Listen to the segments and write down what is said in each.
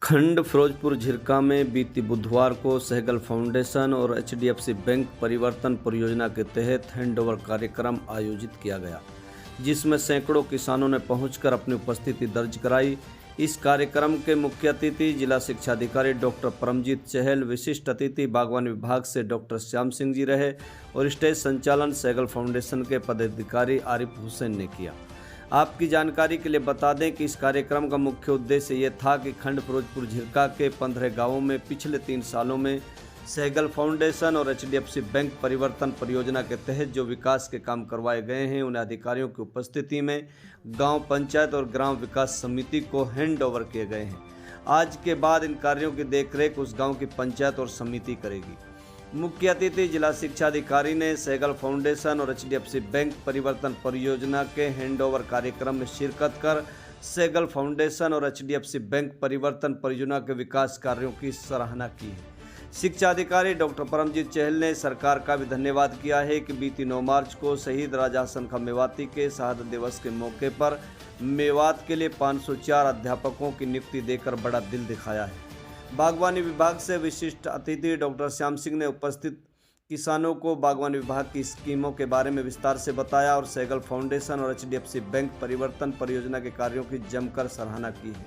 खंड फिरोजपुर झिरका में बीती बुधवार को सहगल फाउंडेशन और HDFC बैंक परिवर्तन परियोजना के तहत हैंडओवर कार्यक्रम आयोजित किया गया, जिसमें सैकड़ों किसानों ने पहुंचकर अपनी उपस्थिति दर्ज कराई। इस कार्यक्रम के मुख्य अतिथि जिला शिक्षा अधिकारी डॉक्टर परमजीत चहल, विशिष्ट अतिथि बागवानी विभाग से डॉक्टर श्याम सिंह जी रहे और स्टेज संचालन सहगल फाउंडेशन के पदाधिकारी आरिफ हुसैन ने किया। आपकी जानकारी के लिए बता दें कि इस कार्यक्रम का मुख्य उद्देश्य ये था कि खंड फिरोजपुर झिरका के 15 गांवों में पिछले 3 सालों में सहगल फाउंडेशन और HDFC बैंक परिवर्तन परियोजना के तहत जो विकास के काम करवाए गए हैं, उन्हें अधिकारियों की उपस्थिति में गांव पंचायत और ग्राम विकास समिति को हैंड ओवर किए गए हैं। आज के बाद इन कार्यों की देखरेख उस गाँव की पंचायत और समिति करेगी। मुख्य अतिथि जिला शिक्षा अधिकारी ने सहगल फाउंडेशन और HDFC बैंक परिवर्तन परियोजना के हैंडओवर कार्यक्रम में शिरकत कर सहगल फाउंडेशन और HDFC बैंक परिवर्तन परियोजना के विकास कार्यों की सराहना की है। शिक्षा अधिकारी डॉक्टर परमजीत चहल ने सरकार का भी धन्यवाद किया है कि बीती 9 मार्च को शहीद राजा हसन खां मेवाती के शहादत दिवस के मौके पर मेवात के लिए 504 अध्यापकों की नियुक्ति देकर बड़ा दिल दिखाया है। बागवानी विभाग से विशिष्ट अतिथि डॉक्टर श्याम सिंह ने उपस्थित किसानों को बागवानी विभाग की स्कीमों के बारे में विस्तार से बताया और सहगल फाउंडेशन और HDFC बैंक परिवर्तन परियोजना के कार्यों की जमकर सराहना की है।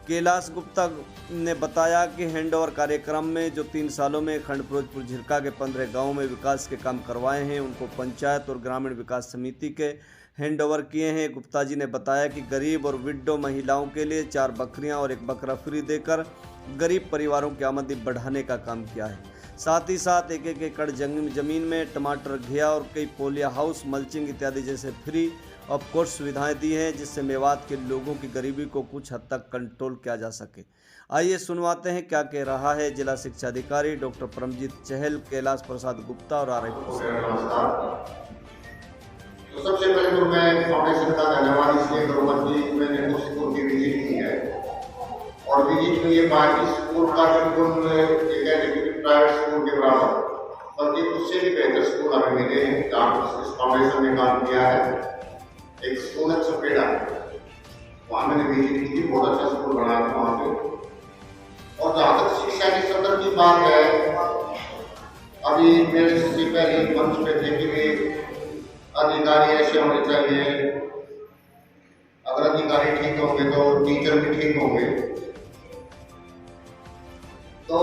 कैलाश गुप्ता ने बताया कि हैंडओवर कार्यक्रम में जो 3 सालों में खंड फिरोजपुर झिरका के 15 गाँवों में विकास के काम करवाए हैं, उनको पंचायत और ग्रामीण विकास समिति के हैंडओवर किए हैं। गुप्ता जी ने बताया कि गरीब और विडो महिलाओं के लिए 4 बकरियां और 1 बकरा फ्री देकर गरीब परिवारों की आमदनी बढ़ाने का काम किया है। साथ ही साथ 1-1 एकड़ जमीन में टमाटर, घिया और कई पोलिया हाउस, मल्चिंग इत्यादि जैसे फ्री ऑफ कोर्स सुविधाएं दी हैं, जिससे मेवात के लोगों की गरीबी को कुछ हद तक कंट्रोल किया जा सके। आइए सुनवाते हैं क्या कह रहा है जिला शिक्षा अधिकारी डॉक्टर परमजीत चहल, कैलाश प्रसाद गुप्ता और आरिफ हुसैन। तो सबसे पहले तो मैं फाउंडेशन का धन्यवाद इसलिए करूँगा कि मैंने उस स्कूल की विजिट की है और विजिट में ये बात कि स्कूल का बिल्कुल एक प्राइवेट स्कूल के बराबर बल्कि उससे भी बेहतर स्कूल हमें मिले हैं जहाँ इस फाउंडेशन ने काम किया है। एक स्कूल है चपेड़ा, वहाँ मैंने विजिट की थी, बहुत अच्छा स्कूल बना था वहाँ पे। और जहाँ तक शिक्षा के सत्र की बात है, अभी मेरे से पहले मंच पे थे कि अधिकारी ऐसे होने चाहिए, अगर अधिकारी ठीक होंगे तो टीचर भी ठीक होंगे। तो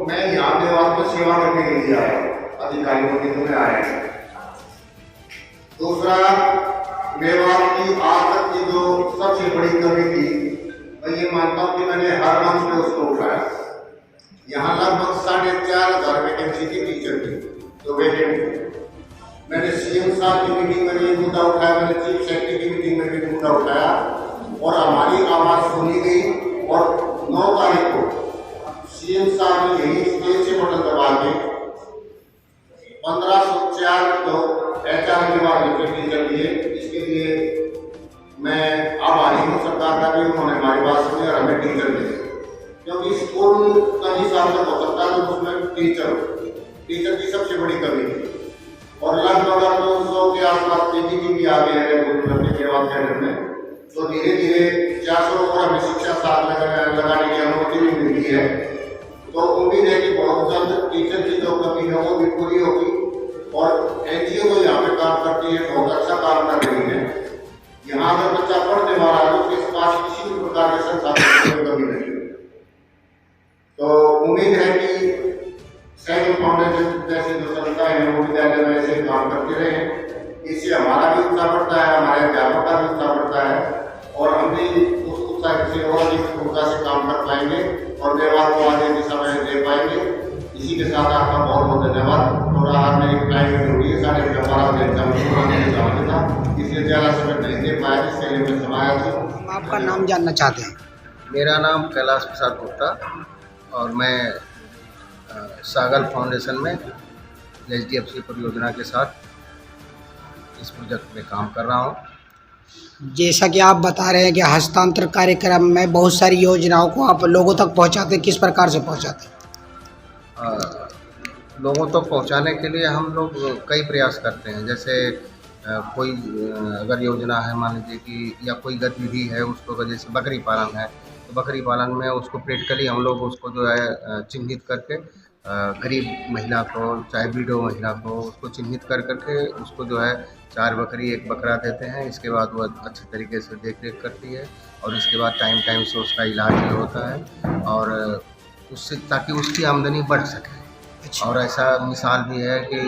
मैं यहाँ मेवात में सेवा करने के लिए आया, अधिकारियों के लिए आया। दूसरा, मेवात की आज तक की जो सबसे बड़ी कमी थी, मैं ये मानता हूँ कि मैंने हर मंच पे उसको उठाया। यहाँ लगभग 4,500 वैकेंसी थी टीचर की, जो वैकेंट। मैंने CM साहब की मीटिंग में ये मुद्दा उठाया, मैंने चीफ सेक्रेटरी की मीटिंग में भी मुद्दा उठाया और हमारी आवाज़ सुनी गई। और 9 तारीख को CM साहब ने यही स्टेज से बटन दबा के 1504 तो HR विभाग ने टीचर दिए। इसके लिए मैं आभारी हूँ सरकार का भी, उन्होंने हमारी बात सुनी और हमें टीचर दिए, क्योंकि स्कूल का हिसाब से हो सकता है तो उसमें टीचर की सबसे बड़ी कमी थी। और लगभग 200 के आसपास PGT भी आ गए हैं मेवात शहर में। तो धीरे धीरे 400 और हमें शिक्षा साथ लगाने की अनुमति भी मिली है। तो उम्मीद है कि बहुत जल्द टीचर की जो कमी है वो भी पूरी होगी। और NGO तो यहाँ पे काम करती है, बहुत अच्छा काम कर रही है। यहाँ अगर बच्चा पढ़ने वाला है तो उसके पास किसी भी प्रकार के संसाधन की कमी नहीं है। तो उम्मीद है कि सहगल फाउंडेशन जैसे जो संस्थाएं हैं वो विद्यालय में ऐसे काम करते रहे। इससे हमारा भी उत्साह बढ़ता है, हमारे अध्यापक का भी उत्साह बढ़ता है और हम भी उस उत्साह से और अधिक क्षमता से काम कर पाएंगे और मेवात को आगे दिशा में दे पाएंगे। इसी के साथ आपका बहुत बहुत धन्यवाद। थोड़ा आपने एक टाइम में जोड़ी है, 12:30 था, इसलिए ज़्यादा समय नहीं दे पाया, जिसके लिए मैं समाया था। आपका नाम जानना चाहते हैं? मेरा नाम कैलाश प्रसाद गुप्ता और मैं सहगल फाउंडेशन में HDFC परियोजना के साथ इस प्रोजेक्ट में काम कर रहा हूँ। जैसा कि आप बता रहे हैं कि हस्तांतरण कार्यक्रम में बहुत सारी योजनाओं को आप लोगों तक पहुंचाते हैं, किस प्रकार से पहुंचाते हैं? लोगों तक पहुंचाने के लिए हम लोग कई प्रयास करते हैं। जैसे कोई अगर योजना है, मान लीजिए कि या कोई गतिविधि है, उसको वजह से बकरी पालन है बकरी पालन में उसको प्रैक्टिकली हम लोग उसको जो है चिन्हित करके गरीब महिला को, चाहे विडो महिला को, उसको चिन्हित कर करके उसको जो है 4 बकरी 1 बकरा देते हैं। इसके बाद वो अच्छे तरीके से देख रेख करती है और इसके बाद टाइम टाइम से उसका इलाज भी होता है और उससे ताकि उसकी आमदनी बढ़ सके। और ऐसा मिसाल भी है कि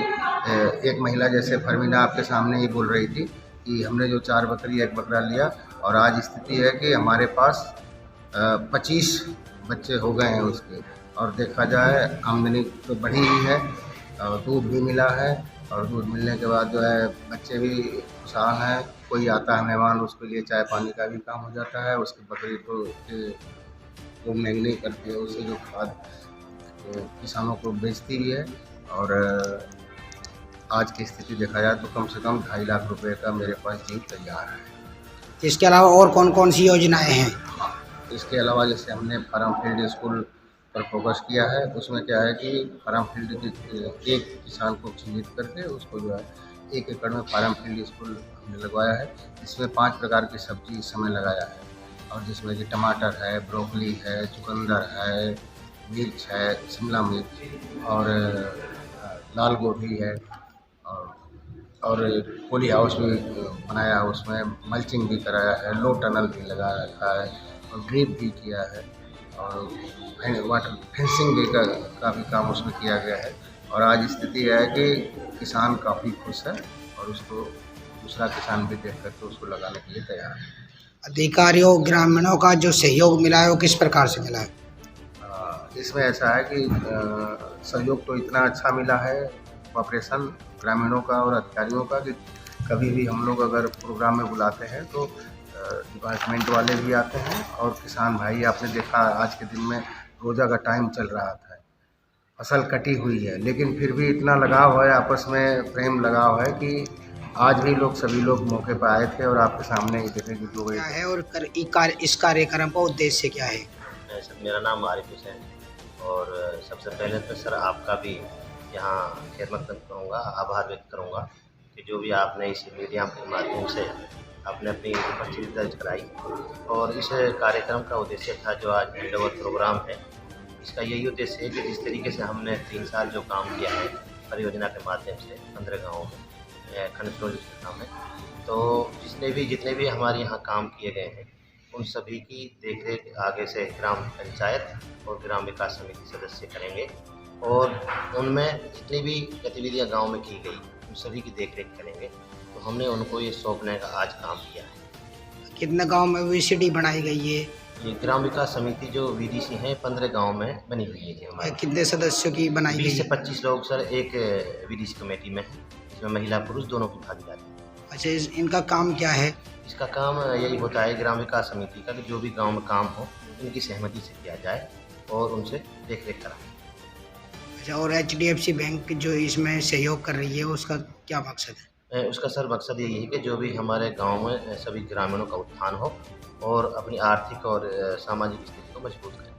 एक महिला जैसे फरमीना आपके सामने ही बोल रही थी कि हमने जो 4 बकरी 1 बकरा लिया और आज स्थिति है कि हमारे पास 25 बच्चे हो गए हैं उसके, और देखा जाए आमदनी तो बढ़ी ही है और दूध भी मिला है और दूध मिलने के बाद जो है बच्चे भी खुशहाल हैं। कोई आता है मेहमान, उसके लिए चाय पानी का भी काम हो जाता है। उसकी बकरी को जो महंगी करती है उसे जो खाद तो किसानों को बेचती भी है। और आज की स्थिति देखा जाए तो कम से कम 2.5 लाख रुपए का मेरे पास जीव तैयार है। इसके अलावा और कौन कौन सी योजनाएं हैं? इसके अलावा जैसे हमने फार्म फील्ड स्कूल पर फोकस किया है, उसमें क्या है कि फार्म फील्ड के एक किसान को चिन्हित करके उसको जो है 1 एकड़ में फार्म फील्ड स्कूल हमने लगवाया है। इसमें 5 प्रकार की सब्जी इस समय लगाया है और जिसमें कि टमाटर है, ब्रोकली है, चुकंदर है, मिर्च है, शिमला मिर्च और लाल गोभी है और पोली हाउस भी बनाया है, उसमें मल्चिंग भी कराया है, लो टनल भी लगा रखा है और ड्रिप भी किया है और वाटर फेंसिंग भी का भी काम उसमें किया गया है। और आज स्थिति है कि किसान काफ़ी खुश है और उसको दूसरा किसान भी देख करके उसको लगाने के लिए तैयार है। अधिकारियों ग्रामीणों का जो सहयोग मिला है वो किस प्रकार से मिला है? इसमें ऐसा है कि सहयोग तो इतना अच्छा मिला है ऑपरेशन ग्रामीणों का और अधिकारियों का कि कभी भी हम लोग अगर प्रोग्राम में बुलाते हैं तो डिपार्टमेंट वाले भी आते हैं और किसान भाई, आपने देखा आज के दिन में रोज़ा का टाइम चल रहा था, फसल कटी हुई है, लेकिन फिर भी इतना लगाव है, आपस में प्रेम लगाव है कि आज भी लोग सभी लोग मौके पर आए थे और आपके सामने ही देखे कि लोग क्या है और इस कार्यक्रम का उद्देश्य क्या है? सर, मेरा नाम आरिफ हुसैन और सबसे पहले तो सर आपका भी यहाँ खैर मकदम करूँगा, आभार व्यक्त करूँगा कि जो भी आपने इस मीडिया के माध्यम से आपने अपनी उपस्थिति दर्ज कराई। और इस कार्यक्रम का उद्देश्य था जो आज हैंड ओवर प्रोग्राम है, इसका यही उद्देश्य है कि जिस तरीके से हमने 3 साल जो काम किया है परियोजना के माध्यम से 15 गाँवों में खंड काम है, तो जितने भी हमारे यहाँ काम किए गए हैं उन सभी की देखरेख आगे से ग्राम पंचायत और ग्राम विकास समिति सदस्य करेंगे और उनमें जितनी भी गतिविधियां गांव में की गई उन सभी की देखरेख करेंगे। तो हमने उनको ये सौंपने का आज काम किया है। कितने गांव में वीसीडी बनाई गई है? ये ग्राम विकास समिति जो वीडीसी हैं 15 गाँव में बनी हुई है। हमारे कितने सदस्यों की बनाई गई 20 से है? 25 लोग सर एक वीडीसी कमेटी में है, इसमें महिला पुरुष दोनों की भागीदारी है। अच्छा, इनका काम क्या है? इसका काम यही होता है ग्राम विकास समिति का कि जो भी गांव में काम हो इनकी सहमति से किया जाए और उनसे देख रेख कराएं। अच्छा, और HDFC बैंक जो इसमें सहयोग कर रही है उसका क्या मकसद है? उसका सर मकसद यही है कि जो भी हमारे गांव में सभी ग्रामीणों का उत्थान हो और अपनी आर्थिक और सामाजिक स्थिति को मजबूत करें।